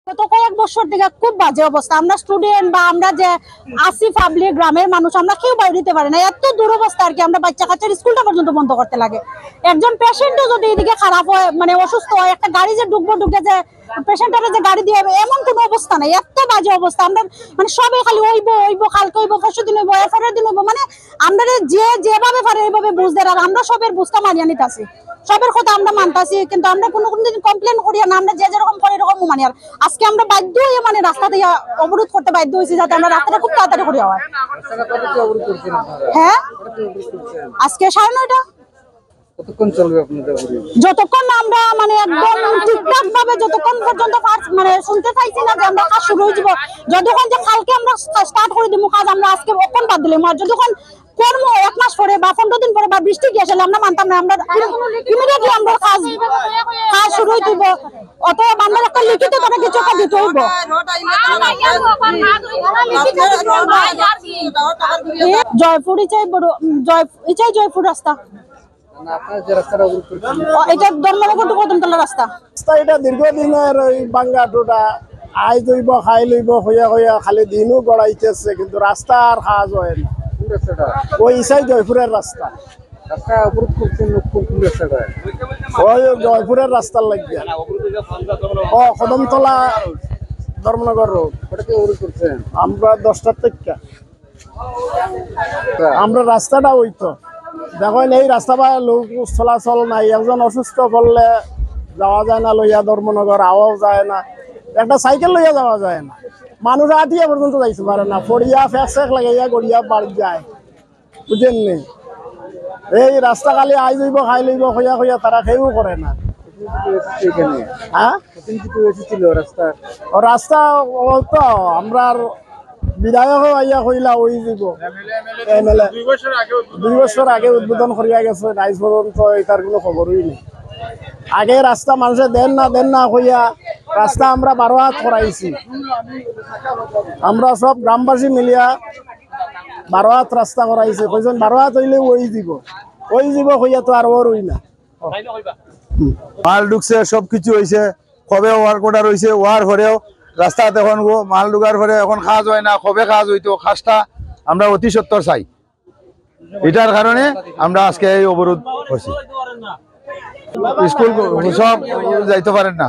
গত কয়েক বছর থেকে খুব বাজে অবস্থা। আমরা স্টুডেন্ট বা আমরা যে আসি পাবলিক গ্রামের মানুষ, আমরা কেউ বাইরে দিতে পারি না, এত দুরবস্থা আর কি। আমরা বাচ্চা কাচ্চার স্কুলটা পর্যন্ত বন্ধ করতে লাগে। একজন পেশেন্টও যদি এদিকে খারাপ হয়, মানে অসুস্থ হয়, একটা গাড়ি যে ঢুকে যে পেশেন্টারে যে গাড়ি দিয়ে এমন কোনো অবস্থা নাই, এত বাজে অবস্থা। আমরা মানে সবাই খালি ওইব কালকে হইব, পরশু দিন হইব, এরপরের দিন হইব, মানে আমরা যেভাবে পারে এইভাবে বুঝতে, আর আমরা সবের বুঝতে মানিয়ে নিতেছি, সবের কথা আমরা মানতাছি, কিন্তু আমরা কোনোদিন কমপ্লেন করি না। আমরা যে যেরকম করে এরকম মানি। আর আজকে আমরা বাধ্য হয়ে মানে রাস্তা দিয়ে অবরোধ করতে বাধ্য হয়েছি, যাতে আমরা রাস্তাটা খুব তাড়াতাড়ি করে হয়। হ্যাঁ, আজকে 9:30। কতক্ষণ চলবে আপনাদের? যতক্ষণ আমরা মানে একদম ঠিকঠাক ভাবে যতক্ষণ পর্যন্ত মানে শুনতে চাইছি না যে আমরা কাজ শুরু হয়ে যাব, যতক্ষণ যে কালকে আমরা স্টার্ট করে দিব কাজ, আমরা আজকে ওখান বাদ দিলাম। আর যতক্ষণ কর্ম 1 মাস পরে বা 15 দিন পরে বা বৃষ্টি গিয়ে আসলে আমরা মানতাম না, আমরা ইমিডিয়েটলি আমরা কাজ শুরু হয়ে দিব। অতএব আমরা একটা লিখিত কোনো কিছু একটা দিতে হইব। জয়পুর জয়পুর রাস্তা, এটা ধর্মনগর টু কদমতলা রাস্তা। এটা দীর্ঘদিনের ওই বাঙ্গা টোটা আই দইব খাই লইব হইয়া হইয়া খালি দিনও গড়াইতেছে, কিন্তু রাস্তা আর কাজ হয় না। ওই ইসাই জয়পুরের রাস্তা, ওই জয়পুরের রাস্তার লাগিয়া কদমতলা ধর্মনগর রোড। আমরা 10টার থেকে আমরা রাস্তাটা ওইতো দেখেন, এই রাস্তা বা লোক চলাচল নাই। একজন অসুস্থ পড়লে যাওয়া যায় না, লইয়া ধর্মনগর আওয়াও যায় না, একটা সাইকেল লইয়া যাওয়া যায় না, মানুষ আটিয়া পর্যন্ত যাইতে পারে না, পড়িয়া ফেক লাগাইয়া গড়িয়া বাড়ি যায়, বুঝেন নি? এই রাস্তা খালি আই লইব খাই লইব হইয়া হইয়া তারা খেয়েও করে না। হ্যাঁ, রাস্তা তো আমরা বিধায়ক আইয়া কইলা ওই দিব এমএলএ 2 বছর আগে উদ্বোধন করিয়া গেছে, আজ পর্যন্ত এটার কোনো খবরই নেই। আগে রাস্তা মানুষে দেন না কইয়া রাস্তা আমরা 12 হাত করাইছি, আমরা সব গ্রামবাসী মিলিয়া 12 হাত রাস্তা করাইছে। কইছেন 12 হাত হইলে ওই দিব কইয়া তো আর ওর হই না। মাল ঢুকছে, সবকিছু হয়েছে, কবে ওয়ার কোটার হয়েছে, ওয়ার হরেও রাস্তা এখন মাল ঢুকার পরে এখন কাজ হয় না, কবে কাজ হইতো, কাজটা আমরা অতি সত্তর চাই। এটার কারণে আমরা আজকে এই অবরোধ করছি। স্কুল সব যাইতে পারেন না।